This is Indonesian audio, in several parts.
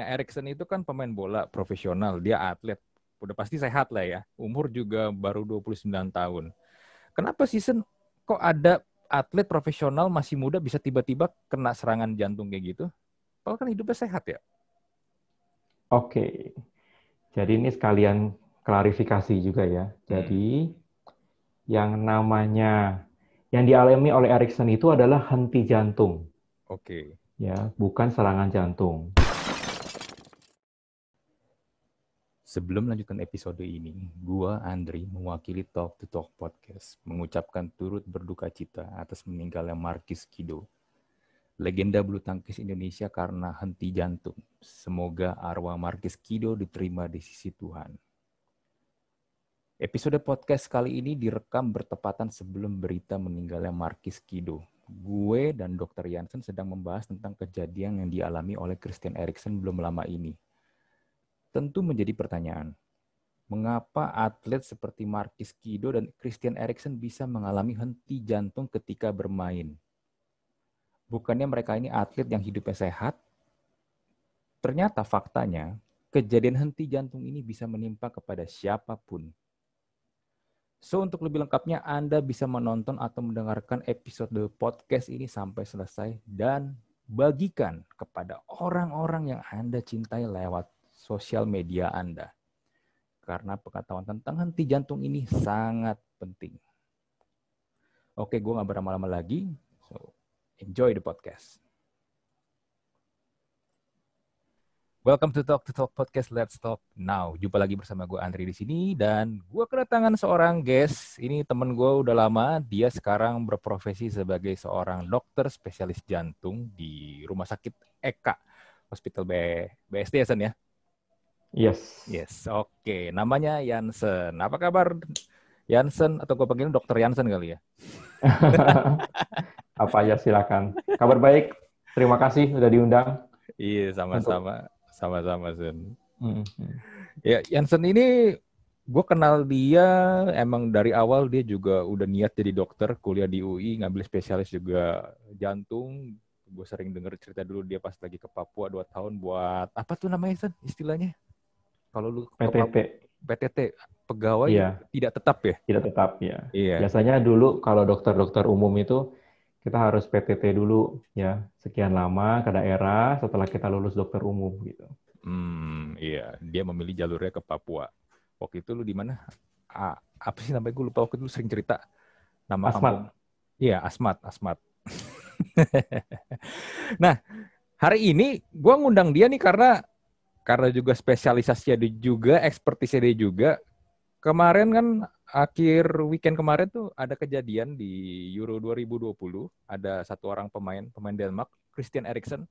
Erikson itu kan pemain bola profesional, dia atlet. Udah pasti sehat lah ya. Umur juga baru 29 tahun. Kenapa season kok ada atlet profesional masih muda bisa tiba-tiba kena serangan jantung kayak gitu? Padahal kan hidupnya sehat ya. Oke, jadi ini sekalian klarifikasi juga ya. Jadi yang dialami oleh Erikson itu adalah henti jantung, Oke. ya, bukan serangan jantung. Sebelum melanjutkan episode ini, gua Andri mewakili Talk to Talk Podcast mengucapkan turut berduka cita atas meninggalnya Markis Kido, legenda bulu tangkis Indonesia karena henti jantung. Semoga arwah Markis Kido diterima di sisi Tuhan. Episode podcast kali ini direkam bertepatan sebelum berita meninggalnya Markis Kido. Gue dan Dr. Jansen sedang membahas tentang kejadian yang dialami oleh Christian Eriksen belum lama ini. Tentu menjadi pertanyaan, mengapa atlet seperti Markis Kido dan Christian Eriksen bisa mengalami henti jantung ketika bermain? Bukannya mereka ini atlet yang hidupnya sehat? Ternyata faktanya, kejadian henti jantung ini bisa menimpa kepada siapapun. So, untuk lebih lengkapnya, Anda bisa menonton atau mendengarkan episode podcast ini sampai selesai dan bagikan kepada orang-orang yang Anda cintai lewat sosial media Anda. Karena pengetahuan tentang henti jantung ini sangat penting. Oke, gue gak berlama-lama lagi. So, enjoy the podcast. Welcome to Talk Podcast. Let's Talk Now. Jumpa lagi bersama gue Andri di sini dan gue kedatangan seorang guest. Ini temen gue udah lama. Dia sekarang berprofesi sebagai seorang dokter spesialis jantung di Rumah Sakit Eka Hospital BSD ya, Sen ya? Yes. Yes, oke. Namanya Jansen. Apa kabar Jansen? Atau gue panggil Dokter Jansen kali ya? Apa aja silakan. Kabar baik. Terima kasih sudah diundang Iya, untuk. sama-sama. Sama-sama, Sen. Hmm. Ya, Jansen ini gue kenal dia emang dari awal dia juga udah niat jadi dokter, kuliah di UI, ngambil spesialis juga jantung. Gue sering denger cerita dulu dia pas lagi ke Papua 2 tahun buat, apa tuh namanya, Sen, istilahnya? Kalau lu ke PTT. Papua, PTT, pegawai Iya, tidak tetap ya? tidak tetap ya. Iya. Biasanya dulu kalau dokter-dokter umum itu kita harus PTT dulu ya, sekian lama ke daerah setelah kita lulus dokter umum gitu. Iya. Dia memilih jalurnya ke Papua. Waktu itu lu di mana? Apa sih namanya? Gue lupa waktu itu lu sering cerita. Nama kampung. Asmat. Iya, Asmat. Nah, hari ini gue ngundang dia nih karena juga spesialisasinya dia juga, ekspertisnya dia juga. Kemarin kan akhir weekend kemarin tuh ada kejadian di Euro 2020, ada satu orang pemain Denmark, Christian Eriksen.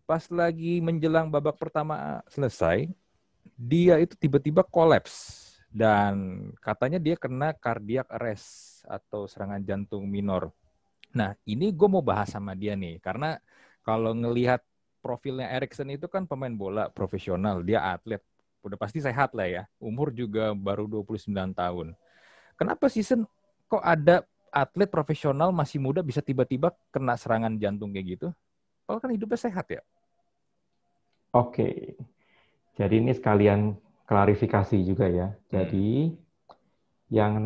Pas lagi menjelang babak pertama selesai, dia itu tiba-tiba kolaps dan katanya dia kena cardiac arrest atau serangan jantung minor. Nah, ini gue mau bahas sama dia nih, karena kalau ngelihat profilnya Eriksen itu kan pemain bola profesional, dia atlet, udah pasti sehat lah ya, umur juga baru 29 tahun. Kenapa season kok ada atlet profesional masih muda bisa tiba-tiba kena serangan jantung kayak gitu? Padahal kan hidupnya sehat ya? Oke. Jadi ini sekalian klarifikasi juga ya. Jadi yang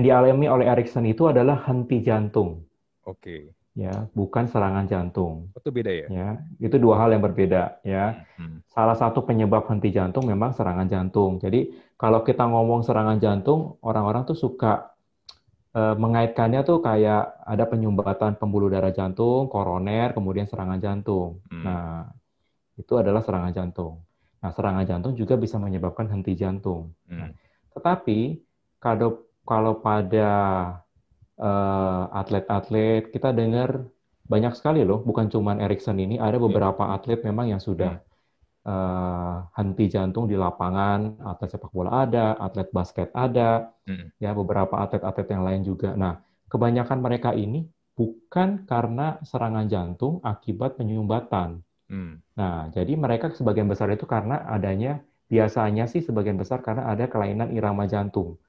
dialami oleh Erikson itu adalah henti jantung, Oke. ya, bukan serangan jantung. Itu beda ya? Ya, itu dua hal yang berbeda ya. Hmm. Salah satu penyebab henti jantung memang serangan jantung. Jadi kalau kita ngomong serangan jantung, orang-orang tuh suka mengaitkannya tuh kayak ada penyumbatan pembuluh darah jantung, koroner, kemudian serangan jantung. Hmm. Nah, itu adalah serangan jantung. Nah, serangan jantung juga bisa menyebabkan henti jantung. Nah, Hmm. tetapi kalau pada atlet-atlet kita dengar banyak sekali loh, bukan cuma Erikson ini, ada Yeah. beberapa atlet memang yang sudah Hmm. henti jantung di lapangan, atlet sepak bola ada, atlet basket ada, Hmm. ya beberapa atlet-atlet yang lain juga. Nah, kebanyakan mereka ini bukan karena serangan jantung akibat penyumbatan. Hmm. Nah, jadi mereka sebagian besar itu karena biasanya sih sebagian besar karena ada kelainan irama jantung,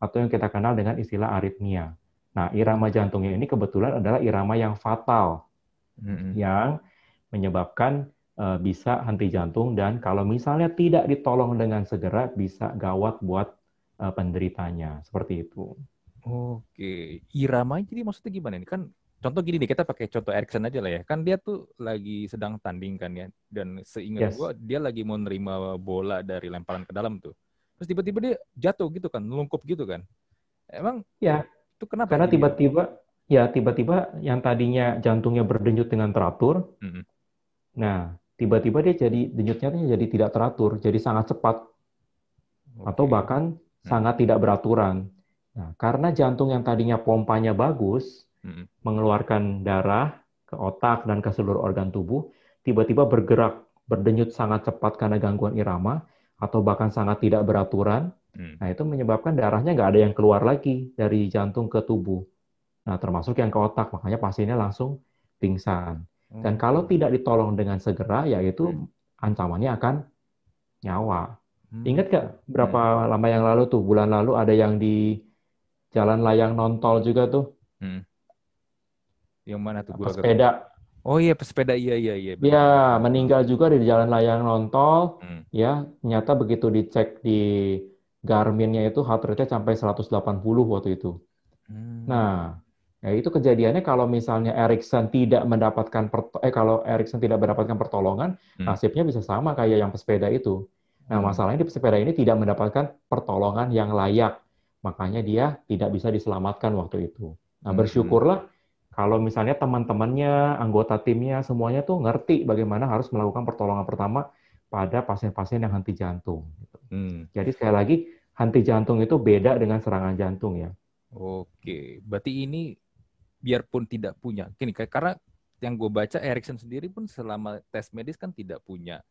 atau yang kita kenal dengan istilah aritmia. Nah, irama jantungnya ini kebetulan adalah irama yang fatal, Hmm. yang menyebabkan bisa henti jantung, dan kalau misalnya tidak ditolong dengan segera bisa gawat buat penderitanya. Seperti itu. Oke, irama jadi maksudnya gimana nih? Kan contoh gini nih, kita pakai contoh Erikson aja lah ya. Kan dia tuh lagi sedang tanding kan ya. Dan seingat Yes. gua dia lagi mau nerima bola dari lemparan ke dalam tuh. Terus tiba-tiba dia jatuh gitu kan, melungkup gitu kan. Emang Ya, itu kenapa karena jadi? tiba-tiba yang tadinya jantungnya berdenyut dengan teratur, Mm-mm. nah tiba-tiba dia jadi denyutnya tuh jadi tidak teratur, jadi sangat cepat atau Oke. bahkan Mm-mm. sangat tidak beraturan. Nah, karena jantung yang tadinya pompanya bagus, Mm-mm. mengeluarkan darah ke otak dan ke seluruh organ tubuh, tiba-tiba bergerak, berdenyut sangat cepat karena gangguan irama, atau bahkan sangat tidak beraturan. Mm. Nah, itu menyebabkan darahnya nggak ada yang keluar lagi dari jantung ke tubuh. Nah, termasuk yang ke otak, makanya pasiennya langsung pingsan. Dan kalau Oke. tidak ditolong dengan segera, Mm. yaitu ancamannya akan nyawa. Mm. Ingat gak Mm. berapa lama yang lalu tuh, bulan lalu ada yang di jalan layang nontol juga tuh, Mm. Yang mana tuh gua kagak. pesepeda. Oh iya, pesepeda, iya iya iya, Ya, betul betul betul. meninggal juga di jalan layang nontol. Mm. Ya, ternyata begitu dicek di Garmin-nya itu heart rate-nya sampai 180 waktu itu. Mm. Nah, ya itu kejadiannya kalau misalnya kalau Erikson tidak mendapatkan pertolongan, Mm. nasibnya bisa sama kayak yang pesepeda itu. Nah, Oh. masalahnya di pesepeda ini tidak mendapatkan pertolongan yang layak. Makanya dia tidak bisa diselamatkan waktu itu. Nah, Mm. bersyukurlah kalau misalnya teman-temannya, anggota timnya, semuanya tuh ngerti bagaimana harus melakukan pertolongan pertama pada pasien-pasien yang henti jantung. Gitu. Mm. Jadi sekali lagi, henti jantung itu beda dengan serangan jantung ya. Oke, berarti ini biarpun tidak punya, gini karena yang gue baca Erikson sendiri pun selama tes medis kan tidak punya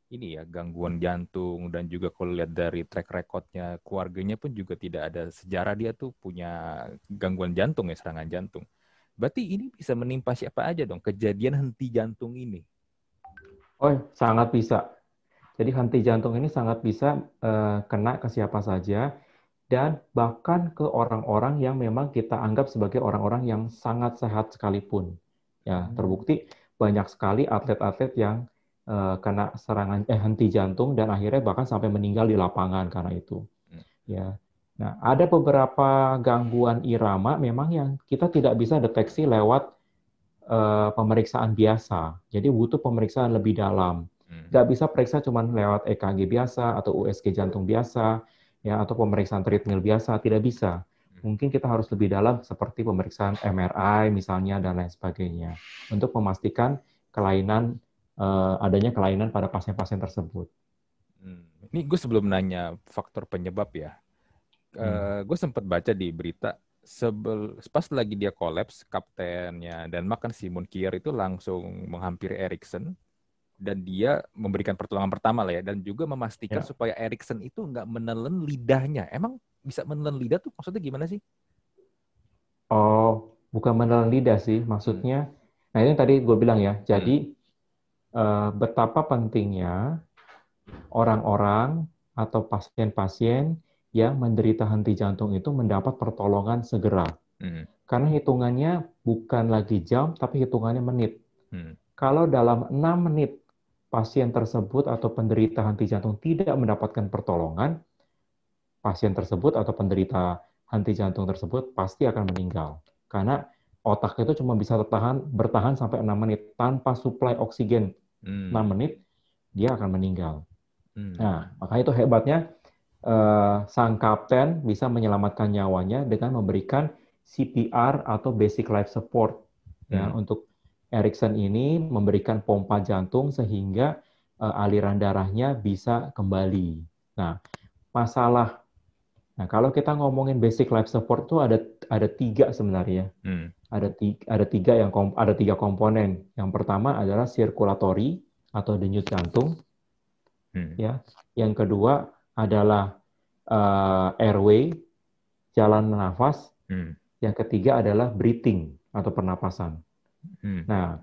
ini ya gangguan jantung, dan juga kalau lihat dari track recordnya keluarganya pun juga tidak ada sejarah dia tuh punya gangguan jantung ya, serangan jantung. Berarti ini bisa menimpa siapa aja dong kejadian henti jantung ini? Oh, sangat bisa. Jadi henti jantung ini sangat bisa kena ke siapa saja, dan bahkan ke orang-orang yang memang kita anggap sebagai orang-orang yang sangat sehat sekalipun. Ya, Hmm. terbukti banyak sekali atlet-atlet yang kena henti jantung dan akhirnya bahkan sampai meninggal di lapangan karena itu. Ya. Nah, ada beberapa gangguan irama memang yang kita tidak bisa deteksi lewat pemeriksaan biasa. Jadi butuh pemeriksaan lebih dalam. Hmm. Nggak bisa periksa cuma lewat EKG biasa atau USG jantung biasa, ya, atau pemeriksaan treadmill biasa, tidak bisa. Mungkin kita harus lebih dalam seperti pemeriksaan MRI misalnya dan lain sebagainya untuk memastikan adanya kelainan pada pasien-pasien tersebut. Hmm. Ini gue sebelum nanya faktor penyebab ya, Hmm. gue sempat baca di berita pas lagi dia kolaps kaptennya dan makan Simon Kier itu langsung menghampiri Erikson dan dia memberikan pertolongan pertama lah ya, dan juga memastikan Ya. supaya Erikson itu nggak menelan lidahnya. Emang bisa menelan lidah tuh maksudnya gimana sih? Oh, bukan menelan lidah sih, Hmm. maksudnya. Nah, ini tadi gue bilang ya. Hmm. Jadi betapa pentingnya orang-orang atau pasien-pasien yang menderita henti jantung itu mendapat pertolongan segera. Hmm. Karena hitungannya bukan lagi jam, tapi hitungannya menit. Hmm. Kalau dalam 6 menit pasien tersebut atau penderita henti jantung tidak mendapatkan pertolongan, pasien tersebut atau penderita henti jantung tersebut pasti akan meninggal. Karena otak itu cuma bisa bertahan sampai 6 menit tanpa suplai oksigen. 6 Hmm. menit dia akan meninggal. Hmm. Nah, makanya itu hebatnya sang kapten bisa menyelamatkan nyawanya dengan memberikan CPR atau basic life support. Ya, Hmm. untuk Erikson ini memberikan pompa jantung sehingga aliran darahnya bisa kembali. Nah, masalah. Nah, kalau kita ngomongin basic life support tuh ada tiga sebenarnya. Hmm. Ada tiga komponen. Yang pertama adalah sirkulatory atau denyut jantung, Hmm. ya. Yang kedua adalah airway, jalan nafas. Hmm. Yang ketiga adalah breathing atau pernapasan. Hmm. Nah,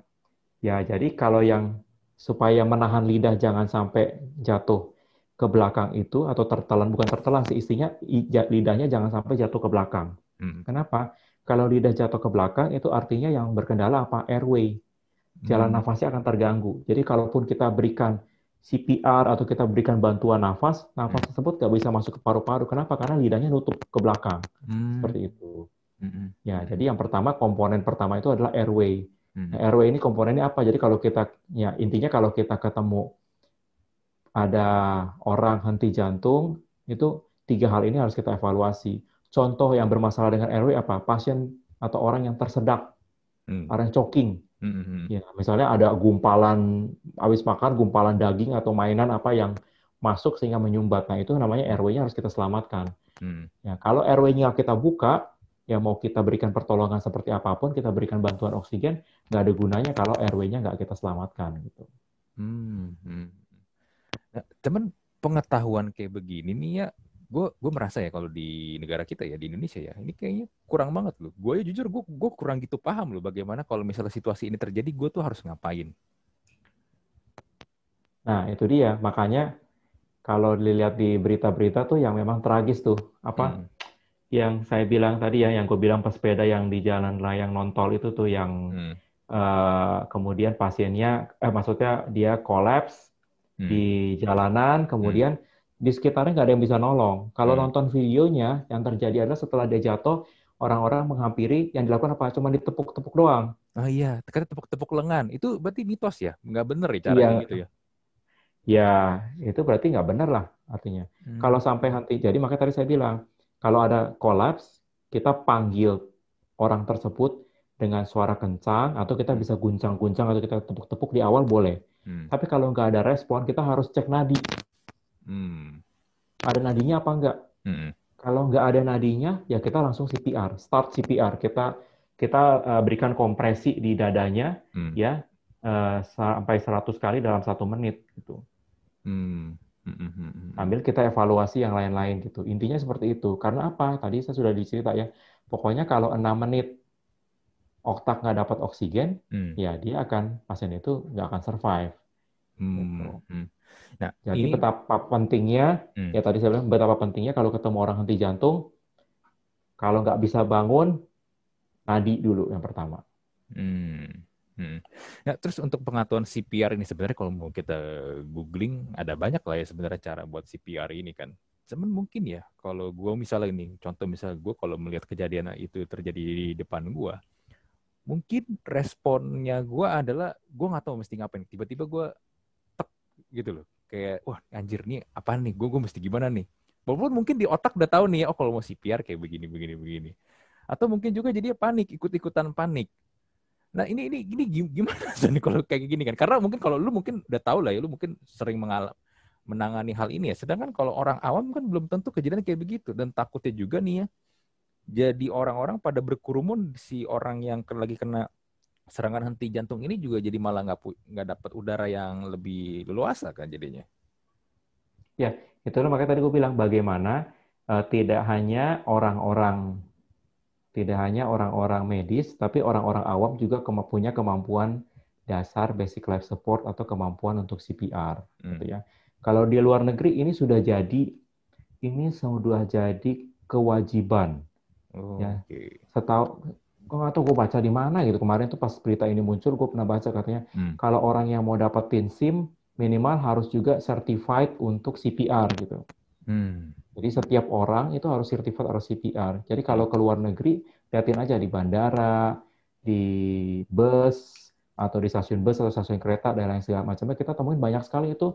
ya jadi kalau yang supaya menahan lidah jangan sampai jatuh ke belakang itu atau tertelan, bukan tertelan sih istinya, lidahnya jangan sampai jatuh ke belakang. Hmm. Kenapa? Kalau lidah jatuh ke belakang itu artinya yang berkendala apa? Airway. jalan Hmm. nafasnya akan terganggu. Jadi kalaupun kita berikan CPR atau kita berikan bantuan nafas, Hmm. nafas tersebut nggak bisa masuk ke paru-paru. Kenapa? Karena lidahnya nutup ke belakang. Hmm. Seperti itu. Hmm. Ya, Hmm. jadi yang pertama, komponen pertama itu adalah airway. Hmm. Nah, airway ini komponennya apa? Jadi kalau kita, ya intinya kalau kita ketemu ada orang henti jantung, itu tiga hal ini harus kita evaluasi. Contoh yang bermasalah dengan airway apa? Pasien atau orang yang tersedak, Hmm. orang choking. Hmm. Hmm. Ya, misalnya ada gumpalan, habis makan gumpalan daging atau mainan apa yang masuk sehingga menyumbat. Nah, itu namanya airway-nya harus kita selamatkan. Hmm. Ya, kalau airway-nya kita buka, ya mau kita berikan pertolongan seperti apapun, kita berikan bantuan oksigen, nggak ada gunanya kalau airway-nya nggak kita selamatkan. Gitu. Hmm. Hmm. Nah, cuman pengetahuan kayak begini nih ya, gue merasa ya kalau di negara kita ya di Indonesia ya, ini kayaknya kurang banget loh. Gue ya jujur gue kurang gitu paham loh bagaimana kalau misalnya situasi ini terjadi gue tuh harus ngapain. Nah, itu dia. Makanya kalau dilihat di berita-berita tuh yang memang tragis tuh, apa Hmm. yang saya bilang tadi ya, yang gue bilang pesepeda yang di jalan layang nontol itu tuh yang Hmm. kemudian pasiennya, maksudnya dia kolaps di Hmm. jalanan, Hmm. kemudian di sekitarnya nggak ada yang bisa nolong. Kalau Hmm. nonton videonya, yang terjadi adalah setelah dia jatuh, orang-orang menghampiri, yang dilakukan apa? Cuma ditepuk-tepuk doang. Oh iya, kata tepuk-tepuk lengan. Itu berarti mitos ya? Nggak bener ya cara kayak Iya, gitu ya? ya itu berarti nggak benar lah artinya. Kalau sampai Hmm. henti, jadi makanya tadi saya bilang, kalau ada kolaps, kita panggil orang tersebut dengan suara kencang, atau kita Hmm. bisa guncang-guncang, atau kita tepuk-tepuk di awal boleh. Hmm. Tapi kalau nggak ada respon, kita harus cek nadi. Hmm. Ada nadinya apa nggak? Hmm. Kalau nggak ada nadinya, ya kita langsung CPR, start CPR. Kita kita berikan kompresi di dadanya, Hmm. ya sampai 100 kali dalam 1 menit gitu. Hmm. Hmm. Hmm. Hmm. Hmm. Sambil kita evaluasi yang lain-lain gitu. Intinya seperti itu. Karena apa? Tadi saya sudah dicerita ya. Pokoknya kalau 6 menit otak nggak dapat oksigen, Hmm. ya dia akan pasien itu nggak akan survive gitu. Hmm. Hmm. Nah, Jadi ini betapa pentingnya, hmm. ya tadi saya bilang betapa pentingnya kalau ketemu orang henti jantung, kalau nggak bisa bangun, nadi dulu yang pertama. Hmm. Hmm. Nah, terus untuk pengetahuan CPR ini sebenarnya kalau mau kita googling ada banyak lah ya sebenarnya cara buat CPR ini kan. Cuman mungkin ya kalau gue misalnya ini contoh misalnya gue kalau melihat kejadian itu terjadi di depan gue, mungkin responnya gue adalah gue nggak tahu mesti ngapain. Tiba-tiba gue tek gitu loh. Kayak wah anjir nih apa nih? Gue mesti gimana nih? Walaupun mungkin di otak udah tahu nih ya, oh kalau mau CPR kayak begini begini begini. Atau mungkin juga jadi panik, ikut-ikutan panik. Nah ini gimana nih kalau kayak gini kan? Karena mungkin kalau lu mungkin udah tahu lah ya, lu mungkin sering menangani hal ini ya. Sedangkan kalau orang awam kan belum tentu kejadian kayak begitu dan takutnya juga nih ya. Jadi orang-orang pada berkerumun si orang yang lagi kena serangan henti jantung ini juga jadi malah nggak dapat udara yang lebih leluasa kan jadinya. Ya, itu makanya tadi gue bilang bagaimana tidak hanya orang-orang tidak hanya orang-orang medis, tapi orang-orang awam juga punya kemampuan dasar basic life support atau kemampuan untuk CPR, gitu Hmm. ya. Kalau di luar negeri ini sudah jadi kewajiban, ya. Oh, oke. Setahu, gue nggak tahu gue baca di mana gitu kemarin tuh pas berita ini muncul, gue pernah baca katanya Hmm. kalau orang yang mau dapetin SIM minimal harus juga certified untuk CPR gitu. Hmm. Jadi setiap orang itu harus certified harus CPR. Jadi Hmm. kalau ke luar negeri, lihatin aja di bandara, di bus, atau di stasiun bus atau stasiun kereta, dan lain segala macamnya, kita temuin banyak sekali itu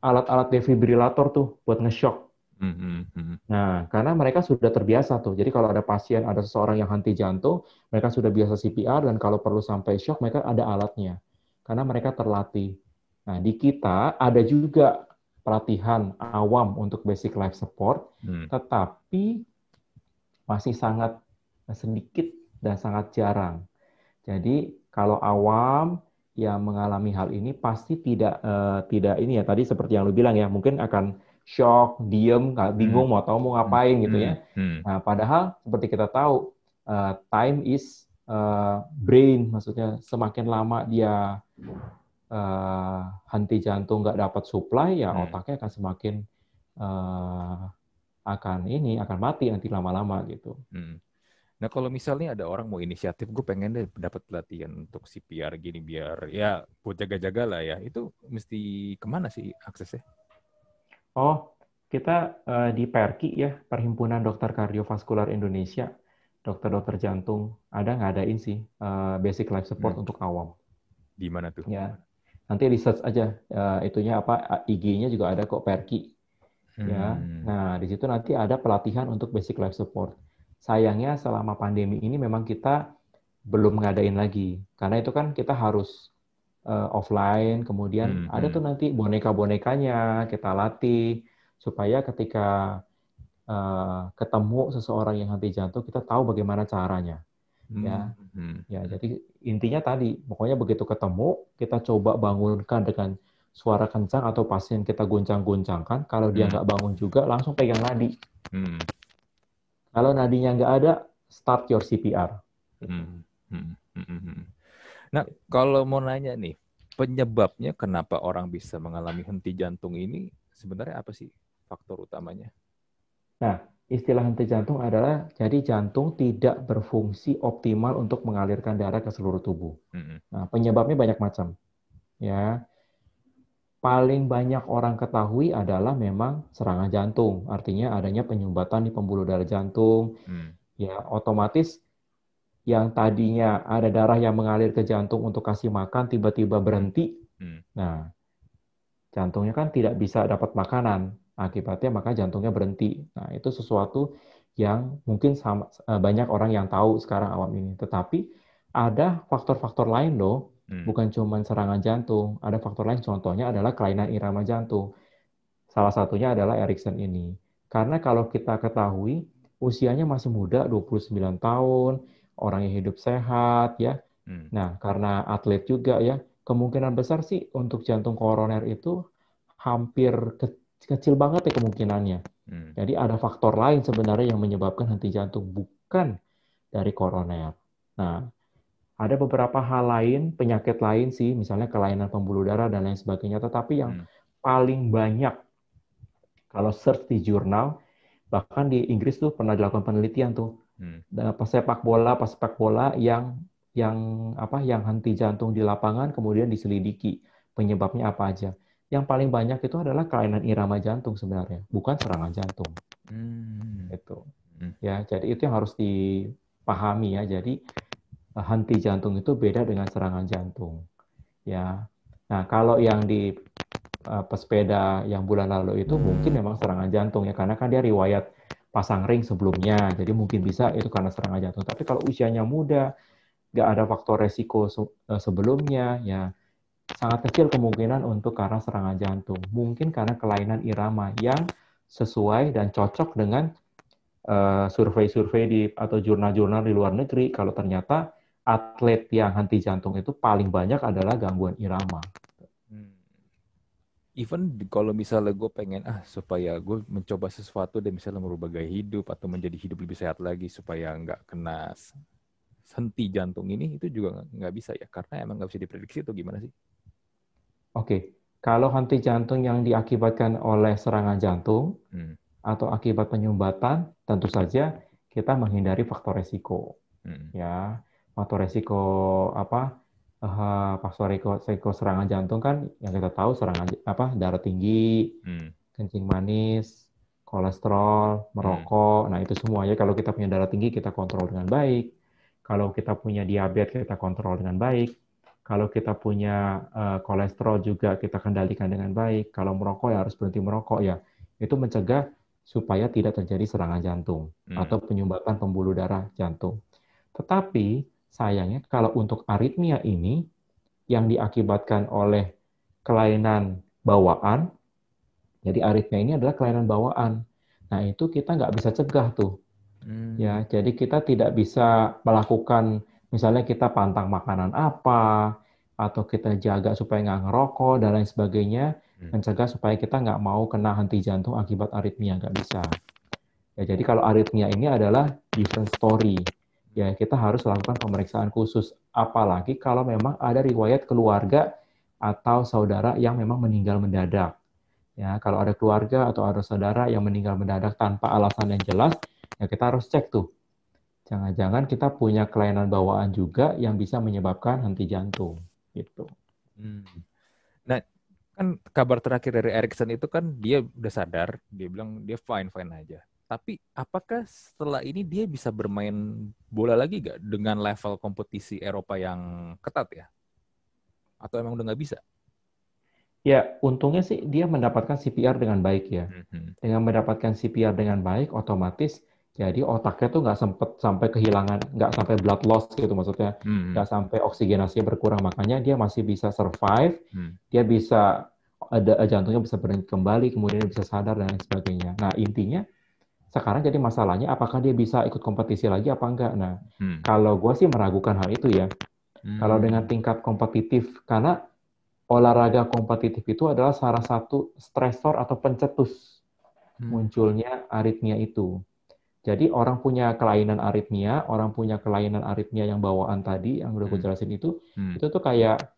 alat-alat defibrilator tuh buat nge-shock. Hmm. Hmm. Hmm. Nah, karena mereka sudah terbiasa tuh. Jadi kalau ada pasien, ada seseorang yang henti jantung, mereka sudah biasa CPR, dan kalau perlu sampai shock, mereka ada alatnya. Karena mereka terlatih. Nah, di kita ada juga pelatihan awam untuk basic life support, Hmm. tetapi masih sangat sedikit dan sangat jarang. Jadi kalau awam yang mengalami hal ini pasti tidak ini ya tadi seperti yang lu bilang ya mungkin akan shock, diem, nggak Hmm. bingung mau tahu mau Hmm. ngapain gitu Hmm. ya. Hmm. Nah padahal seperti kita tahu time is brain, maksudnya semakin lama dia henti jantung nggak dapat supply ya Hmm. otaknya akan semakin uh, akan mati nanti lama-lama gitu. Hmm. Nah, kalau misalnya ada orang mau inisiatif, gue pengen deh dapat pelatihan untuk CPR gini biar ya buat jaga-jaga lah ya. Itu mesti kemana sih aksesnya? Oh, kita di PERKI ya, Perhimpunan Dokter Kardiovaskular Indonesia, dokter-dokter jantung, ada ngadain sih basic life support Hmm, untuk awam. di mana tuh? Ya, nanti research aja itunya apa, IG-nya juga ada kok PERKI. Ya, Hmm, nah di situ nanti ada pelatihan untuk basic life support. Sayangnya selama pandemi ini memang kita belum ngadain lagi, karena itu kan kita harus offline, kemudian hmm, ada hmm, tuh nanti boneka-bonekanya kita latih supaya ketika ketemu seseorang yang henti jantung kita tahu bagaimana caranya, hmm, ya. hmm, Ya, hmm, jadi intinya tadi, pokoknya begitu ketemu kita coba bangunkan dengan suara kencang atau pasien kita guncang-guncangkan. Kalau dia hmm, nggak bangun juga langsung pegang nadi. hmm, Kalau nadinya nggak ada, start your CPR. Gitu. hmm, hmm, hmm, hmm, hmm. Nah, kalau mau nanya nih, penyebabnya kenapa orang bisa mengalami henti jantung ini sebenarnya apa sih faktor utamanya? Nah, istilah henti jantung adalah jadi jantung tidak berfungsi optimal untuk mengalirkan darah ke seluruh tubuh. Hmm, Nah, penyebabnya banyak macam. Ya, paling banyak orang ketahui adalah memang serangan jantung, artinya adanya penyumbatan di pembuluh darah jantung. hmm, Ya, otomatis yang tadinya ada darah yang mengalir ke jantung untuk kasih makan tiba-tiba hmm, berhenti. hmm, Nah, jantungnya kan tidak bisa dapat makanan. Akibatnya maka jantungnya berhenti. Nah, itu sesuatu yang mungkin banyak orang yang tahu sekarang awam ini. Tetapi ada faktor-faktor lain loh, hmm, bukan cuma serangan jantung. Ada faktor lain, contohnya adalah kelainan irama jantung. Salah satunya adalah Erikson ini. Karena kalau kita ketahui, usianya masih muda, 29 tahun, orang yang hidup sehat, ya. hmm, Nah, karena atlet juga ya, kemungkinan besar sih untuk jantung koroner itu hampir kecil banget ya kemungkinannya. hmm, Jadi ada faktor lain sebenarnya yang menyebabkan henti jantung, bukan dari koroner. Nah, ada beberapa hal lain, penyakit lain sih, misalnya kelainan pembuluh darah dan lain sebagainya. Tetapi yang hmm, paling banyak kalau search di jurnal, bahkan di Inggris tuh pernah dilakukan penelitian tuh, hmm, pesepak bola yang yang henti jantung di lapangan kemudian diselidiki penyebabnya apa aja. Yang paling banyak itu adalah kelainan irama jantung sebenarnya, bukan serangan jantung. hmm, Itu. hmm, Ya, jadi itu yang harus dipahami ya. Jadi henti jantung itu beda dengan serangan jantung. Ya. Nah, kalau yang di pesepeda yang bulan lalu itu mungkin memang serangan jantung ya karena kan dia riwayat pasang ring sebelumnya jadi mungkin bisa itu karena serangan jantung tapi kalau usianya muda nggak ada faktor resiko sebelumnya ya sangat kecil kemungkinan untuk karena serangan jantung mungkin karena kelainan irama yang sesuai dan cocok dengan survei-survei di atau jurnal-jurnal di luar negeri kalau ternyata atlet yang henti jantung itu paling banyak adalah gangguan irama. hmm. Even kalau misalnya gue pengen supaya gue mencoba sesuatu dan misalnya merubah gaya hidup atau menjadi hidup lebih sehat lagi supaya nggak kena henti jantung ini itu juga nggak bisa ya karena emang nggak bisa diprediksi atau gimana sih? Oke, kalau henti jantung yang diakibatkan oleh serangan jantung Hmm, atau akibat penyumbatan, tentu saja kita menghindari faktor resiko. hmm, Ya, faktor resiko apa? Faktor resiko serangan jantung kan yang kita tahu serangan darah tinggi, hmm, kencing manis, kolesterol, hmm, merokok. Nah, itu semuanya kalau kita punya darah tinggi kita kontrol dengan baik. Kalau kita punya diabetes kita kontrol dengan baik. Kalau kita punya kolesterol juga kita kendalikan dengan baik. Kalau merokok ya harus berhenti merokok ya. Itu mencegah supaya tidak terjadi serangan jantung hmm, atau penyumbatan pembuluh darah jantung. Tetapi sayangnya kalau untuk aritmia ini yang diakibatkan oleh kelainan bawaan, jadi aritmia ini adalah kelainan bawaan. Nah itu kita nggak bisa cegah tuh. hmm, Ya, jadi kita tidak bisa melakukan, misalnya kita pantang makanan apa, atau kita jaga supaya nggak ngerokok, dan lain sebagainya, hmm, mencegah supaya kita nggak mau kena henti jantung akibat aritmia, nggak bisa. Ya, jadi kalau aritmia ini adalah different story. Ya, kita harus lakukan pemeriksaan khusus. Apalagi kalau memang ada riwayat keluarga atau saudara yang memang meninggal mendadak. Ya, kalau ada keluarga atau ada saudara yang meninggal mendadak tanpa alasan yang jelas, ya kita harus cek tuh Jangan-jangan kita punya kelainan bawaan juga yang bisa menyebabkan henti jantung, gitu. Hmm. Nah, kan kabar terakhir dari Erikson itu kan dia udah sadar, dia bilang dia fine-fine aja. Tapi apakah setelah ini dia bisa bermain bola lagi gak dengan level kompetisi Eropa yang ketat ya? Atau emang udah nggak bisa? Ya, untungnya sih dia mendapatkan CPR dengan baik ya. Mhm. Dengan mendapatkan CPR dengan baik, otomatis jadi otaknya tuh nggak sempet sampai kehilangan, nggak sampai blood loss gitu maksudnya, Mhm. nggak sampai oksigenasinya berkurang. Makanya dia masih bisa survive, Mhm. dia bisa ada jantungnya bisa berhenti kembali, kemudian dia bisa sadar dan lain sebagainya. Nah intinya sekarang jadi masalahnya apakah dia bisa ikut kompetisi lagi apa enggak. Nah Mhm. kalau gue sih meragukan hal itu ya. Kalau dengan Hmm. tingkat kompetitif, karena olahraga kompetitif itu adalah salah satu stresor atau pencetus Hmm. munculnya aritmia itu. Jadi orang punya kelainan aritmia yang bawaan tadi yang udah gue Hmm. jelasin Hmm. itu tuh kayak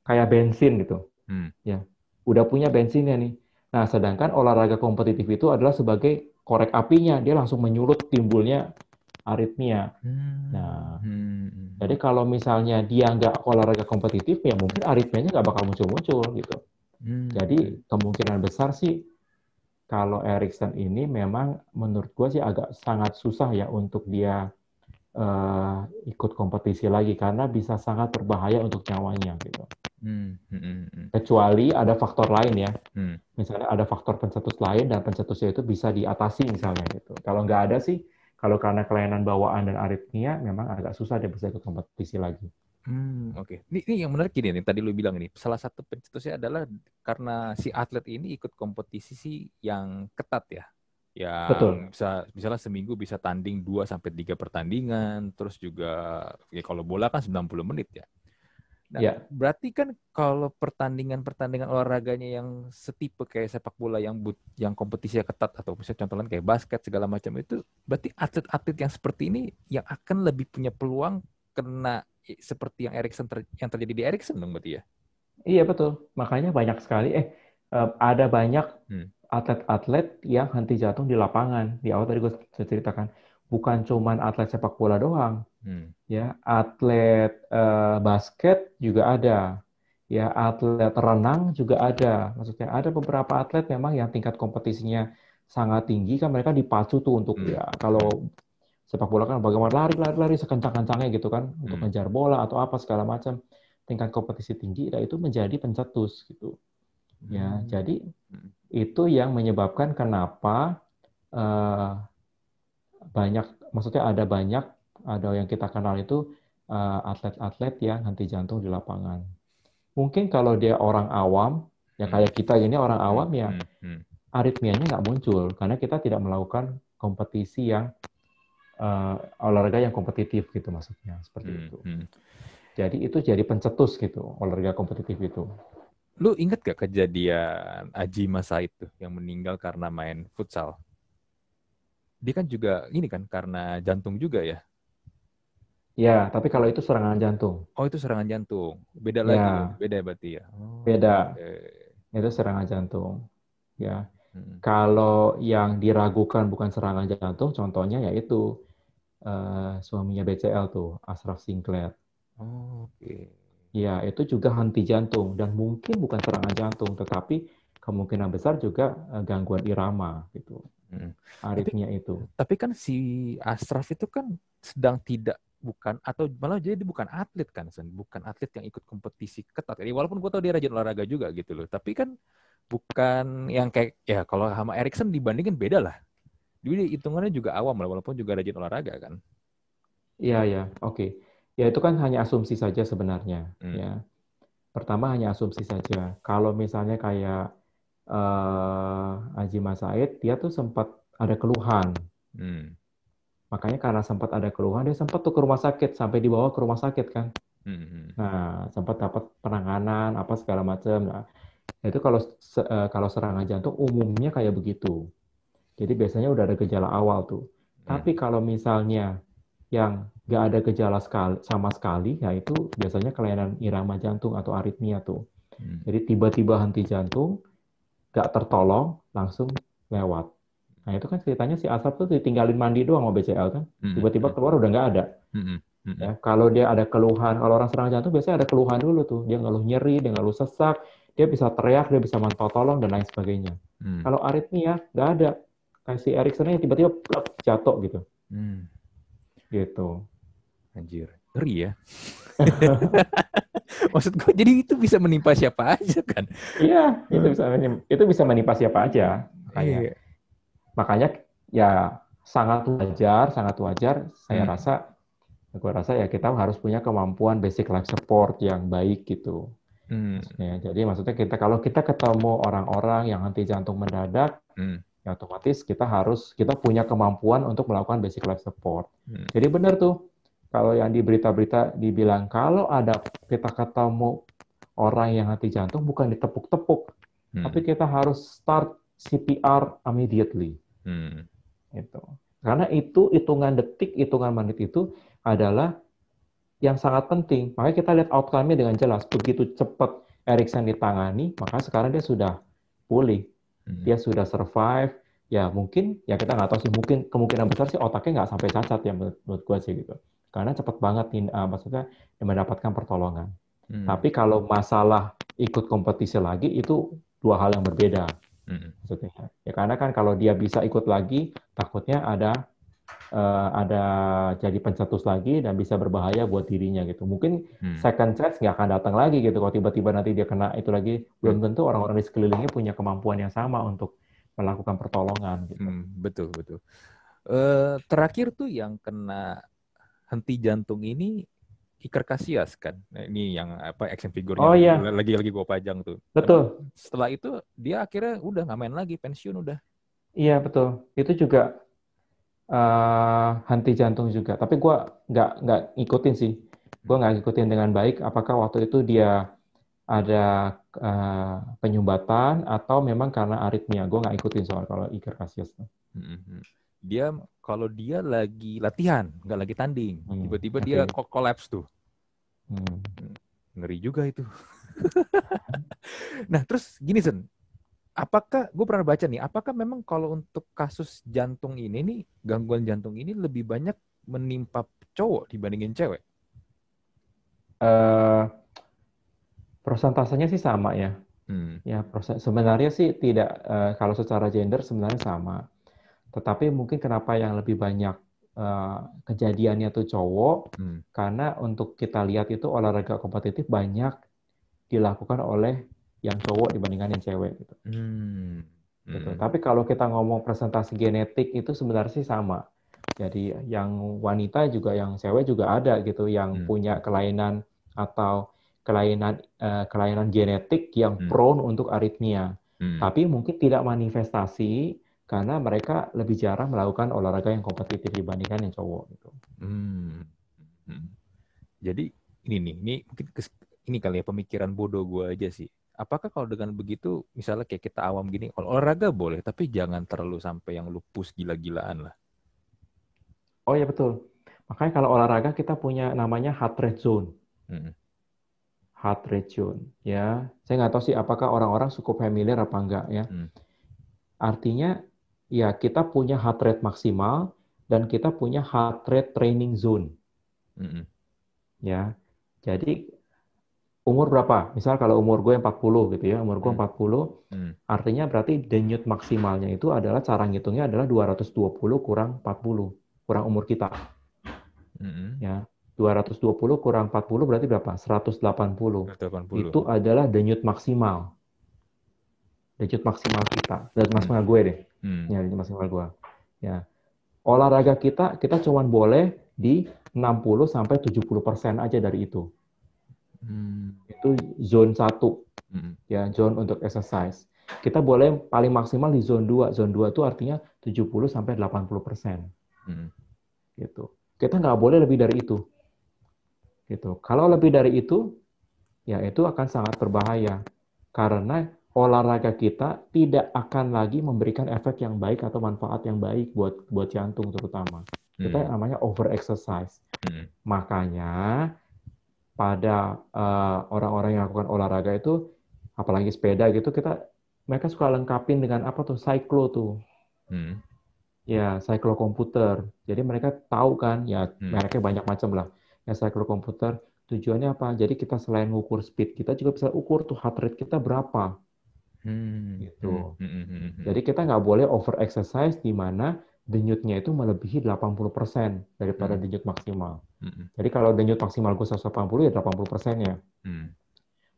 kayak bensin gitu, Hmm. ya. Udah punya bensinnya nih. Nah, sedangkan olahraga kompetitif itu adalah sebagai korek apinya, dia langsung menyulut timbulnya aritmia. Hmm. Nah, jadi Hmm. kalau misalnya dia nggak olahraga kompetitif, ya mungkin aritmianya nggak bakal muncul-muncul gitu. Hmm. Hmm. Jadi kemungkinan besar sih kalau Erikson ini memang menurut gue sih agak sangat susah ya untuk dia ikut kompetisi lagi karena bisa sangat berbahaya untuk nyawanya gitu. Hmm. Hmm. Hmm. Kecuali ada faktor lain ya. Hmm. Misalnya ada faktor pencetus lain dan pencetusnya itu bisa diatasi misalnya gitu. Kalau nggak ada sih, kalau karena kelainan bawaan dan aritmia memang agak susah dia bisa ikut kompetisi lagi. Oke. Ini yang menarik gini nih, tadi lu bilang ini, salah satu pencetusnya adalah karena si atlet ini ikut kompetisi sih yang ketat ya. Betul. Yang bisa misalnya seminggu bisa tanding 2 sampai 3 pertandingan, terus juga ya kalau bola kan 90 menit ya. Nah, Ya, berarti kan kalau pertandingan-pertandingan olahraganya yang setipe kayak sepak bola yang kompetisinya ketat atau misalnya contohnya kayak basket segala macam itu, berarti atlet-atlet yang seperti ini yang akan lebih punya peluang kena seperti yang yang terjadi di Erikson dong berarti ya. iya betul. Makanya banyak sekali, ada banyak Hmm. atlet-atlet yang henti jantung di lapangan. Di awal tadi gue ceritakan, bukan cuman atlet sepak bola doang, Hmm. ya atlet basket juga ada, ya atlet renang juga ada. Maksudnya ada beberapa atlet memang yang tingkat kompetisinya sangat tinggi kan mereka dipacu tuh untuk Hmm. ya kalau Hmm. sepak bola kan bagaimana lari sekencang-kencangnya gitu kan untuk Hmm. ngejar bola atau apa segala macam tingkat kompetisi tinggi nah itu menjadi pencetus gitu ya Hmm. jadi Hmm. itu yang menyebabkan kenapa eh, banyak maksudnya ada yang kita kenal itu atlet-atlet yang henti jantung di lapangan mungkin kalau dia orang awam ya Hmm. kayak kita ini orang Hmm. awam ya Hmm. Hmm. aritmianya nggak muncul karena kita tidak melakukan kompetisi yang olahraga yang kompetitif gitu maksudnya seperti Hmm. itu. Hmm. Jadi itu jadi pencetus gitu olahraga kompetitif itu. Lu inget gak kejadian Aji Masa itu yang meninggal karena main futsal? Dia kan juga ini kan karena jantung juga ya. Ya, tapi kalau itu serangan jantung. Oh itu serangan jantung. Beda lagi ya. Ya, Beda berarti ya. Oh, beda. oke. Itu serangan jantung. Ya, Hmm. kalau yang diragukan bukan serangan jantung, contohnya yaitu suaminya BCL tuh, Ashraf Sinclair. Oh, oke. Ya, itu juga henti jantung dan mungkin bukan serangan jantung, tetapi kemungkinan besar juga gangguan irama gitu. Hmm. Tapi Aritmia itu. tapi kan si Ashraf itu kan sedang tidak bukan atau malah jadi bukan atlet kan Sen, bukan atlet yang ikut kompetisi ketat. Jadi walaupun gue tahu dia rajin olahraga juga gitu loh, tapi kan bukan yang kayak ya kalau sama Erikson dibandingin beda lah. Dia hitungannya juga awam lah walaupun juga rajin olahraga kan. Iya, ya, oke. Ya itu kan hanya asumsi saja sebenarnya. Hmm. Ya, pertama hanya asumsi saja. Kalau misalnya kayak Haji Mas Said, dia tuh sempat ada keluhan. Hmm. Makanya karena sempat ada keluhan, dia sempat tuh ke rumah sakit, sampai dibawa ke rumah sakit kan. Hmm. Hmm. Nah, sempat dapat penanganan apa segala macam. Nah, itu kalau serangan jantung umumnya kayak begitu. Jadi biasanya udah ada gejala awal tuh. Tapi Hmm. kalau misalnya yang nggak ada gejala sama sekali, ya itu biasanya kelainan irama jantung atau aritmia tuh. Hmm. Jadi tiba-tiba henti jantung, nggak tertolong, langsung lewat. Nah, itu kan ceritanya si Asap tuh ditinggalin mandi doang sama BCL kan. Mm, Tiba-tiba mm, keluar udah nggak ada. mm, mm, mm, Ya, kalau dia ada keluhan, kalau orang serangan jantung biasanya ada keluhan dulu tuh. Dia ngeluh nyeri, dia ngeluh sesak, dia bisa teriak, dia bisa minta tolong dan lain sebagainya. mm, Kalau aritmia nggak ada. Kayak si Erikson ini tiba-tiba plak, jatuh gitu. mm. Gitu. Anjir, ngeri ya. Maksud gue jadi itu bisa menimpa siapa aja kan? Iya, itu bisa menimpa siapa aja. Makanya, Iya. makanya ya sangat wajar. Hmm, Gue rasa ya kita harus punya kemampuan basic life support yang baik gitu. hmm, Maksudnya kalau kita ketemu orang-orang yang henti jantung mendadak, hmm, ya otomatis kita punya kemampuan untuk melakukan basic life support. hmm, Jadi benar tuh kalau yang di berita-berita dibilang kalau ada kita ketemu orang yang henti jantung bukan ditepuk-tepuk, tapi hmm, kita harus start CPR immediately. hmm, Gitu. Karena itu hitungan detik, hitungan menit itu adalah yang sangat penting. Makanya kita lihat outcome-nya dengan jelas. Begitu cepat Erikson ditangani, maka sekarang dia sudah pulih. hmm, Dia sudah survive. Ya mungkin, ya kita nggak tahu sih, mungkin kemungkinan besar sih otaknya nggak sampai cacat ya menurut gue sih gitu. Karena cepat banget maksudnya mendapatkan pertolongan. hmm, Tapi kalau masalah ikut kompetisi lagi, itu dua hal yang berbeda. hmm, Maksudnya. Ya karena kan kalau dia bisa ikut lagi, takutnya ada jadi pencetus lagi dan bisa berbahaya buat dirinya gitu. Mungkin hmm, second chance nggak akan datang lagi gitu. Kalau tiba-tiba nanti dia kena itu lagi, hmm, belum tentu orang-orang di sekelilingnya punya kemampuan yang sama untuk melakukan pertolongan gitu. betul betul. Terakhir tuh yang kena henti jantung ini Iker Casillas kan. Nah, ini yang apa action figurnya Oh iya, lagi gue pajang tuh. Emang betul. setelah itu dia akhirnya udah nggak main lagi, pensiun udah. Iya betul. Itu juga henti jantung juga. Tapi gue nggak ngikutin sih. Gue Hmm, nggak ngikutin dengan baik. Apakah waktu itu dia ada penyumbatan atau memang karena aritmia? Gue nggak ikutin soal kalau Iker Casillas. hmm, hmm. Dia kalau dia lagi latihan, nggak lagi tanding, tiba-tiba dia Oke. kolaps tuh. Hmm. Hmm, ngeri juga itu. Nah, terus gini, Sen. Apakah, gue pernah baca nih, apakah memang kalau untuk kasus jantung ini nih, gangguan jantung ini lebih banyak menimpa cowok dibandingin cewek? Eh, Prosentasenya sih sama ya. Hmm, Ya, sebenarnya sih tidak kalau secara gender sebenarnya sama. Tetapi mungkin kenapa yang lebih banyak eh, kejadiannya tuh cowok hmm, karena untuk kita lihat itu olahraga kompetitif banyak dilakukan oleh yang cowok dibandingkan yang cewek gitu. hmm, Gitu. hmm, Tapi kalau kita ngomong presentasi genetik itu sebenarnya sih sama. Jadi yang wanita juga yang cewek juga ada gitu yang hmm, punya kelainan atau kelainan genetik yang hmm, prone untuk aritmia. hmm, Tapi mungkin tidak manifestasi karena mereka lebih jarang melakukan olahraga yang kompetitif dibandingkan yang cowok gitu. hmm, hmm. Jadi ini nih, ini mungkin ini kali ya pemikiran bodoh gue aja sih. Apakah kalau dengan begitu, misalnya kayak kita awam gini, kalau olahraga boleh, tapi jangan terlalu sampai yang lupus gila-gilaan lah. Oh ya betul. Makanya kalau olahraga kita punya namanya heart rate zone. Hmm, Heart rate zone ya. Saya nggak tahu sih apakah orang-orang cukup familiar apa enggak ya. hmm, Artinya ya kita punya heart rate maksimal dan kita punya heart rate training zone hmm, ya. Jadi umur berapa? Misal kalau umur gue 40 gitu ya, umur gue hmm, 40 hmm, artinya berarti denyut maksimalnya itu adalah cara ngitungnya adalah 220 kurang 40 kurang umur kita hmm, ya. 220 kurang 40 berarti berapa? 180. 180. Itu adalah denyut maksimal. Denyut maksimal kita. Denyut Hmm, maksimal gue deh. hmm, Ya, denyut maksimal gue. Ya. Olahraga kita cuma boleh di 60 sampai 70% aja dari itu. hmm, Itu zone 1 hmm, ya, zone untuk exercise. Kita boleh paling maksimal di zone 2. Zone 2 itu artinya 70 sampai 80% hmm, gitu. Kita nggak boleh lebih dari itu gitu. Kalau lebih dari itu ya itu akan sangat berbahaya karena olahraga kita tidak akan lagi memberikan efek yang baik atau manfaat yang baik buat buat jantung terutama. Kita hmm, namanya over exercise. hmm, Makanya pada orang-orang yang lakukan olahraga itu, apalagi sepeda gitu, mereka suka lengkapin dengan apa tuh, cyclo tuh. hmm. Ya, cyclokomputer. Jadi mereka tahu kan, ya Hmm. mereknya banyak macam lah. Ya, cyclokomputer tujuannya apa? Jadi kita selain ngukur speed, kita juga bisa ukur tuh heart rate kita berapa Hmm. Hmm. gitu. Hmm. Hmm. Hmm. Jadi kita nggak boleh over exercise di mana denyutnya itu melebihi 80% daripada Hmm. denyut maksimal. Hmm. Jadi kalau denyut maksimal gue 180 ya 80%-nya. Hmm.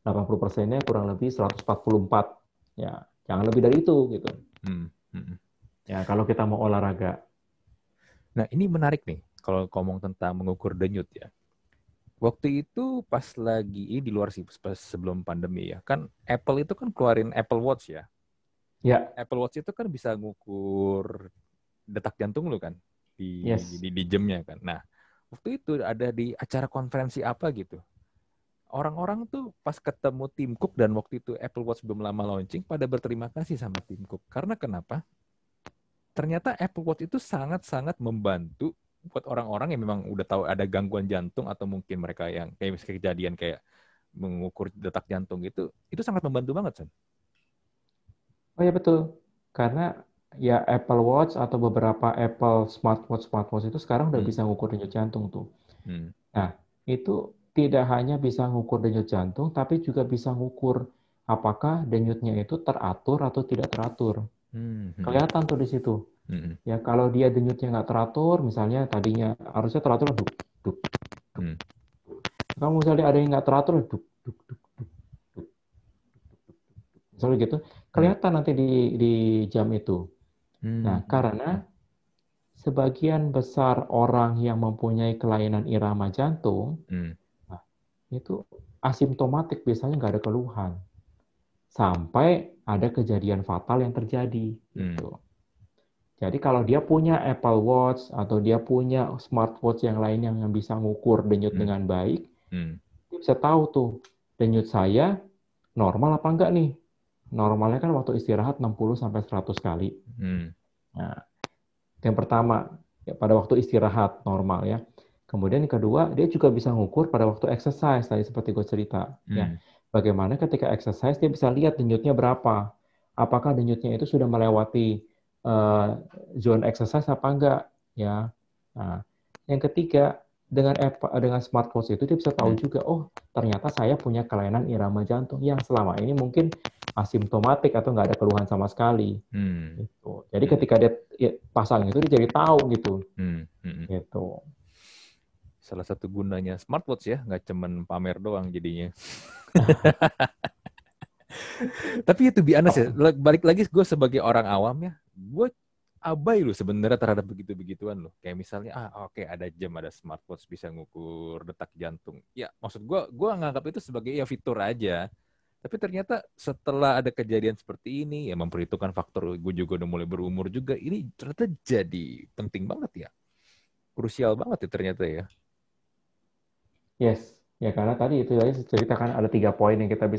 80%-nya kurang lebih 144. Ya, jangan lebih dari itu gitu. Hmm. Hmm. Ya, kalau kita mau olahraga. Nah, ini menarik nih kalau ngomong tentang mengukur denyut ya. Waktu itu pas lagi ini di luar sih, pas sebelum pandemi ya. Kan Apple itu kan keluarin Apple Watch ya. Ya, Apple Watch itu kan bisa ngukur detak jantung lu kan yes. di jamnya kan. Nah, waktu itu ada di acara konferensi apa gitu. Orang-orang tuh pas ketemu Tim Cook dan waktu itu Apple Watch belum lama launching pada berterima kasih sama Tim Cook. Karena kenapa? Ternyata Apple Watch itu sangat-sangat membantu buat orang-orang yang memang udah tahu ada gangguan jantung atau mungkin mereka yang kayak misalnya kejadian kayak mengukur detak jantung itu sangat membantu banget, San. Oh ya betul. Karena ya Apple Watch atau beberapa Apple smartwatch itu sekarang udah Hmm. bisa ngukur denyut jantung tuh. Hmm. Nah, itu tidak hanya bisa ngukur denyut jantung, tapi juga bisa ngukur apakah denyutnya itu teratur atau tidak teratur. Hmm. Hmm. Kelihatan tuh di situ. Hmm. Ya, kalau dia denyutnya nggak teratur, misalnya tadinya harusnya teratur, duk, duk. Hmm. Kalau misalnya ada yang nggak teratur, duk, duk, duk, duk, duk. Misalnya gitu, Hmm. kelihatan nanti di jam itu. Hmm. Nah, Hmm. karena sebagian besar orang yang mempunyai kelainan irama jantung, Hmm. nah, itu asimptomatik biasanya nggak ada keluhan. Sampai ada kejadian fatal yang terjadi. Hmm. Gitu. Jadi kalau dia punya Apple Watch atau dia punya smartwatch yang lain yang bisa ngukur denyut Hmm. dengan baik, Hmm. dia bisa tahu tuh denyut saya normal apa enggak nih. Normalnya kan waktu istirahat 60 sampai 100 kali. Hmm. Nah, yang pertama, ya pada waktu istirahat normal ya. Kemudian yang kedua, dia juga bisa ngukur pada waktu exercise tadi seperti gue cerita ya. Hmm. Bagaimana ketika exercise dia bisa lihat denyutnya berapa. Apakah denyutnya itu sudah melewati eh, zone exercise apa enggak ya. Nah, yang ketiga, dengan smartwatch itu dia bisa tahu Hmm. juga, oh ternyata saya punya kelainan irama jantung yang selama ini mungkin asimptomatik atau nggak ada keluhan sama sekali. Hmm. Gitu. Jadi Hmm. ketika dia pasang itu dia jadi tahu gitu. Hmm. Hmm. Gitu. Salah satu gunanya smartwatch ya, nggak cuman pamer doang jadinya. Tapi itu be honest ya, balik lagi gue sebagai orang awam ya, gue abai loh sebenarnya terhadap begitu-begituan loh. Kayak misalnya, oke, ada jam, ada smartwatch bisa ngukur detak jantung. Ya maksud gue nganggap itu sebagai ya fitur aja. Tapi ternyata setelah ada kejadian seperti ini, ya memperhitungkan faktor gue juga udah mulai berumur juga, ini ternyata jadi penting banget ya. Krusial banget ya ternyata ya. Yes. Ya karena tadi itu tadi ceritakan ada 3 poin yang kita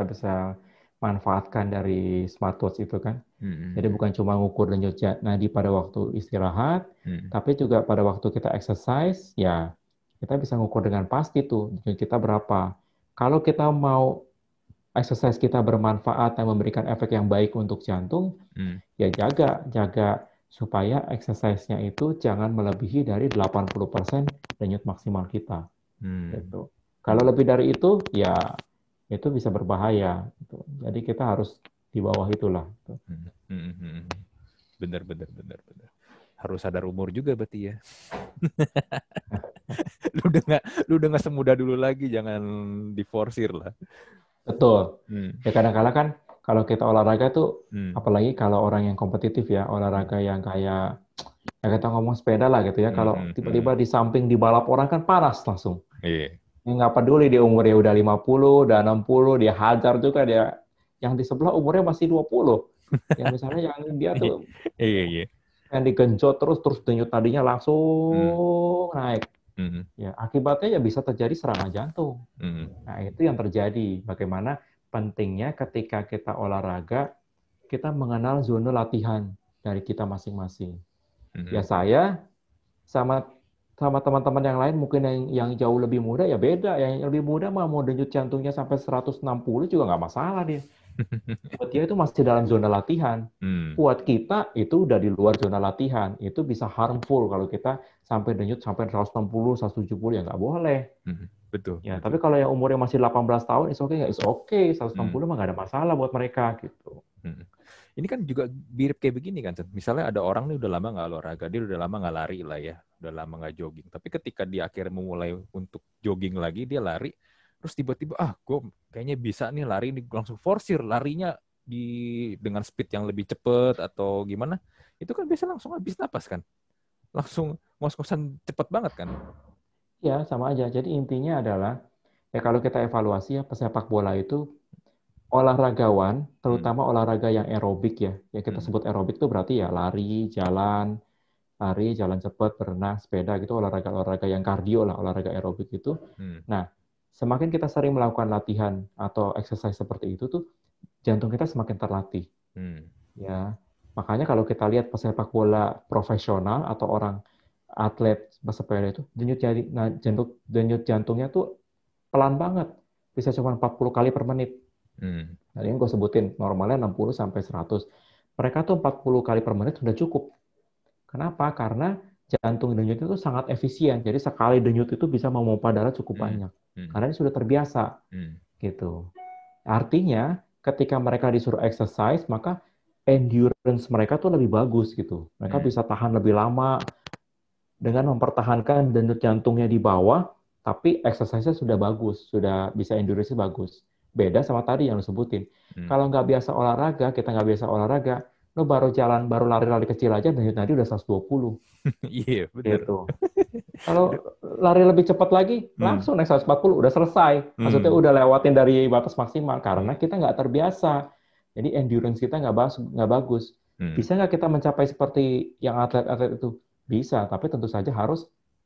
bisa manfaatkan dari smartwatch itu kan. Jadi Hmm. bukan cuma ngukur denyut nadi pada waktu istirahat, Hmm. tapi juga pada waktu kita exercise, ya kita bisa ngukur dengan pasti tuh denyut kita berapa. Kalau kita mau exercise kita bermanfaat dan memberikan efek yang baik untuk jantung, Hmm. ya jaga supaya exercise-nya itu jangan melebihi dari 80% denyut maksimal kita Hmm. gitu. Kalau Hmm. lebih dari itu ya itu bisa berbahaya gitu. Jadi kita harus di bawah itulah gitu. Hmm. Hmm. Hmm. Benar, benar, benar, benar. Harus sadar umur juga berarti ya. Lu udah nggak semudah dulu lagi, jangan diforsir lah. Betul. Hmm. Ya kadang-kadang kan kalau kita olahraga tuh Hmm. apalagi kalau orang yang kompetitif ya, Hmm. olahraga yang kayak ya kita ngomong sepeda lah gitu ya, Hmm. kalau Hmm. Hmm. tiba-tiba di samping di balap orang kan panas langsung. Iya. Ini nggak peduli dia umurnya udah 50, udah 60, dia hajar juga dia. Yang di sebelah umurnya masih 20. Ya misalnya yang dia tuh Iya, iya. yang digenjot terus denyut nadinya Hmm. langsung naik. Hmm. Ya, akibatnya ya bisa terjadi serangan jantung. Hmm. Nah, itu yang terjadi. Bagaimana pentingnya ketika kita olahraga, kita mengenal zona latihan dari kita masing-masing. Ya Hmm. saya sama sama teman-teman yang lain mungkin yang jauh lebih muda ya beda. Yang lebih muda mah mau denyut jantungnya sampai 160 juga nggak masalah dia. Buat dia itu masih dalam zona latihan. Hmm. Buat kita itu udah di luar zona latihan. Itu bisa harmful kalau kita sampai denyut sampai 160, 170 ya nggak boleh. Hmm. Betul, Ya, tapi betul. kalau yang umurnya masih 18 tahun, it's okay nggak? It's okay. Hmm. 160 mah nggak ada masalah buat mereka gitu. Hmm. Ini kan juga mirip kayak begini kan, Cen. Misalnya ada orang nih udah lama nggak olahraga, dia udah lama nggak lari lah ya, udah lama nggak jogging. Tapi ketika dia akhirnya memulai untuk jogging lagi, dia lari, terus tiba-tiba gue kayaknya bisa nih lari nih, langsung forsir larinya dengan speed yang lebih cepet atau gimana, itu kan biasa langsung habis napas kan, langsung ngos-ngosan cepet banget kan. Ya, sama aja. Jadi intinya adalah, ya kalau kita evaluasi ya, pesepak bola itu olahragawan, Hmm. terutama olahraga yang aerobik ya. Ya kita Hmm. sebut aerobik itu berarti ya lari, jalan cepat, berenang, sepeda gitu, olahraga-olahraga yang kardio lah, olahraga aerobik itu. Hmm. Nah, semakin kita sering melakukan latihan atau exercise seperti itu tuh, jantung kita semakin terlatih. Hmm. Ya, makanya kalau kita lihat pesepak bola profesional atau orang atlet bersepeda itu, denyut jantungnya tuh pelan banget, bisa cuma 40 kali per menit. Hmm. Nah, ini gue sebutin, normalnya 60 sampai 100. Mereka tuh 40 kali per menit sudah cukup. Kenapa? Karena jantung denyut itu sangat efisien. Jadi sekali denyut itu bisa memompa darah cukup Hmm. banyak. Hmm. Karena ini sudah terbiasa Hmm. gitu. Artinya ketika mereka disuruh exercise, maka endurance mereka tuh lebih bagus gitu. Mereka Hmm. bisa tahan lebih lama dengan mempertahankan denyut jantungnya di bawah, tapi exercise-nya sudah bagus, sudah bisa endurance-nya bagus. Beda sama tadi yang lu sebutin. Hmm. Kalau nggak biasa olahraga, kita nggak biasa olahraga, lo baru jalan, baru lari-lari kecil aja, denyut nadi udah 120. Iya, bener. Gitu. Kalau lari lebih cepat lagi, Hmm. langsung naik 140, udah selesai. Maksudnya Hmm. udah lewatin dari batas maksimal, karena Hmm. kita nggak terbiasa. Jadi endurance kita nggak bagus. Hmm. Bisa nggak kita mencapai seperti yang atlet-atlet itu? Bisa, tapi tentu saja harus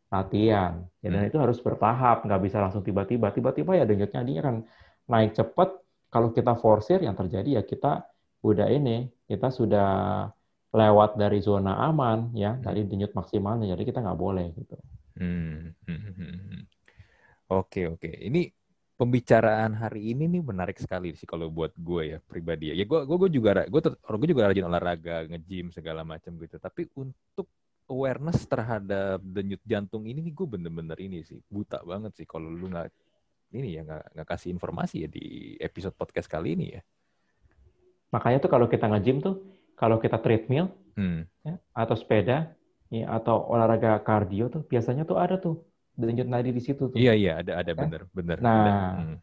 latihan. Ya, dan Hmm. itu harus bertahap, nggak bisa langsung tiba-tiba. Tiba-tiba ya denyut nadinya kan naik cepat. Kalau kita forsir, yang terjadi ya kita sudah lewat dari zona aman, ya, dari denyut maksimalnya. Jadi kita nggak boleh gitu. Hmm. Hmm. Hmm. Oke, oke. Ini pembicaraan hari ini nih menarik sekali sih kalau buat gue ya pribadi ya. Ya gue juga rajin olahraga, nge-gym segala macam gitu. Tapi untuk awareness terhadap denyut jantung ini nih gue bener-bener ini sih buta banget sih kalau lu nggak kasih informasi ya di episode podcast kali ini ya. Makanya tuh kalau kita nge-gym tuh, kalau kita treadmill Hmm. ya, atau sepeda ya, atau olahraga kardio tuh biasanya tuh ada tuh denyut nadi di situ tuh. Iya, iya, ada Ya. bener bener Nah, ada. Hmm.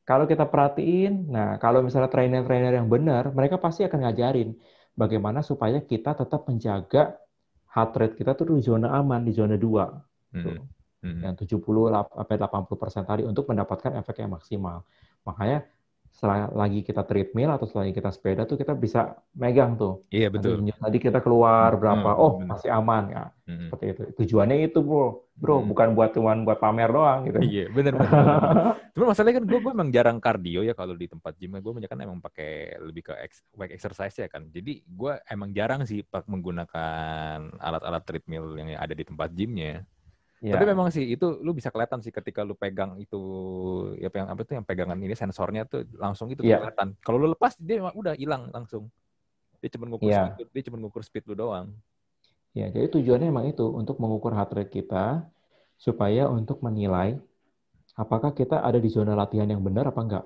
kalau kita perhatiin, nah kalau misalnya trainer-trainer yang benar, mereka pasti akan ngajarin bagaimana supaya kita tetap menjaga heart rate kita tuh di zona aman, di zona 2. Hmm. Tuh. Hmm. Yang 70 sampai 80% tadi untuk mendapatkan efek yang maksimal. Makanya selagi kita treadmill atau selagi kita sepeda tuh kita bisa megang tuh. Iya, Nanti betul. tadi kita keluar berapa, oh Bener. masih aman ya. Hmm. Seperti itu. Tujuannya itu bro, bro Hmm. bukan buat pamer doang gitu. Iya, bener. Cuma masalahnya kan gue emang jarang kardio ya kalau di tempat gym. Gue banyak kan emang pakai lebih ke weight exercise ya kan. Jadi gue emang jarang sih menggunakan alat-alat treadmill yang ada di tempat gymnya. Tapi Ya, memang sih itu lu bisa kelihatan sih ketika lu pegang itu ya yang apa tuh yang pegangan ini sensornya tuh langsung itu tuh ya, kelihatan. Kalau lu lepas dia udah hilang langsung. ya, Dia cuma ngukur speed lu doang. ya. Jadi tujuannya emang itu untuk mengukur heart rate kita supaya untuk menilai apakah kita ada di zona latihan yang benar apa enggak.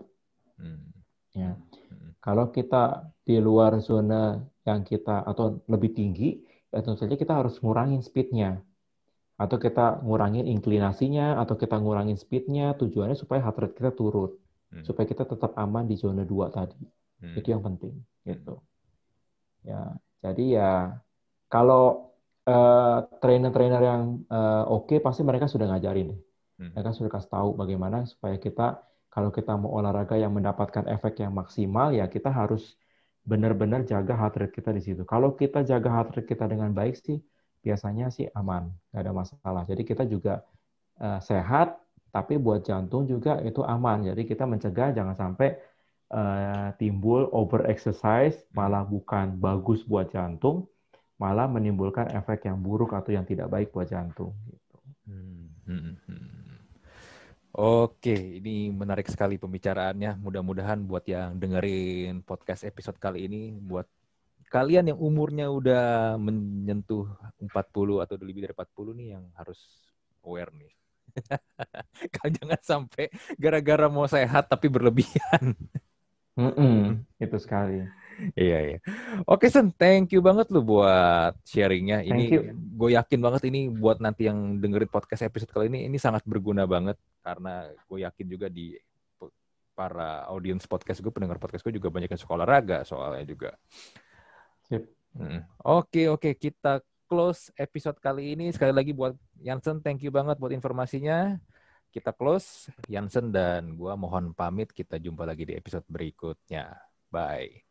Hmm. Ya. Hmm. Hmm. Kalau kita di luar zona yang kita atau lebih tinggi, ya tentu saja kita harus ngurangin speednya. Atau kita ngurangin inklinasinya, atau kita ngurangin speednya, tujuannya supaya heart rate kita turun. Hmm. Supaya kita tetap aman di zona 2 tadi. Hmm. Itu yang penting. Hmm. Gitu. Ya, jadi ya kalau trainer-trainer yang oke, pasti mereka sudah ngajarin. Hmm. Mereka sudah kasih tahu bagaimana supaya kita, kalau kita mau olahraga yang mendapatkan efek yang maksimal, ya kita harus benar-benar jaga heart rate kita di situ. Kalau kita jaga heart rate kita dengan baik sih, biasanya sih aman, nggak ada masalah. Jadi kita juga sehat, tapi buat jantung juga itu aman. Jadi kita mencegah jangan sampai timbul over exercise, Hmm. malah bukan bagus buat jantung, malah menimbulkan efek yang buruk atau yang tidak baik buat jantung. Gitu. Hmm. Hmm. Hmm. Oke, ini menarik sekali pembicaraannya. Mudah-mudahan buat yang dengerin podcast episode kali ini, buat kalian yang umurnya udah menyentuh 40 atau lebih dari 40 nih yang harus aware nih. Jangan sampai gara-gara mau sehat tapi berlebihan. Itu sekali. Iya, iya. Oke, Sen. Thank you banget lu buat sharingnya. Thank Ini you. gue yakin banget ini buat nanti yang dengerin podcast episode kali ini sangat berguna banget. Karena gue yakin juga di para audiens podcast gue, pendengar podcast gue juga banyak yang suka olahraga soalnya juga. Sip. Oke. Kita close episode kali ini. Sekali lagi buat Jansen, thank you banget buat informasinya. Kita close. Jansen dan gue mohon pamit. Kita jumpa lagi di episode berikutnya. Bye.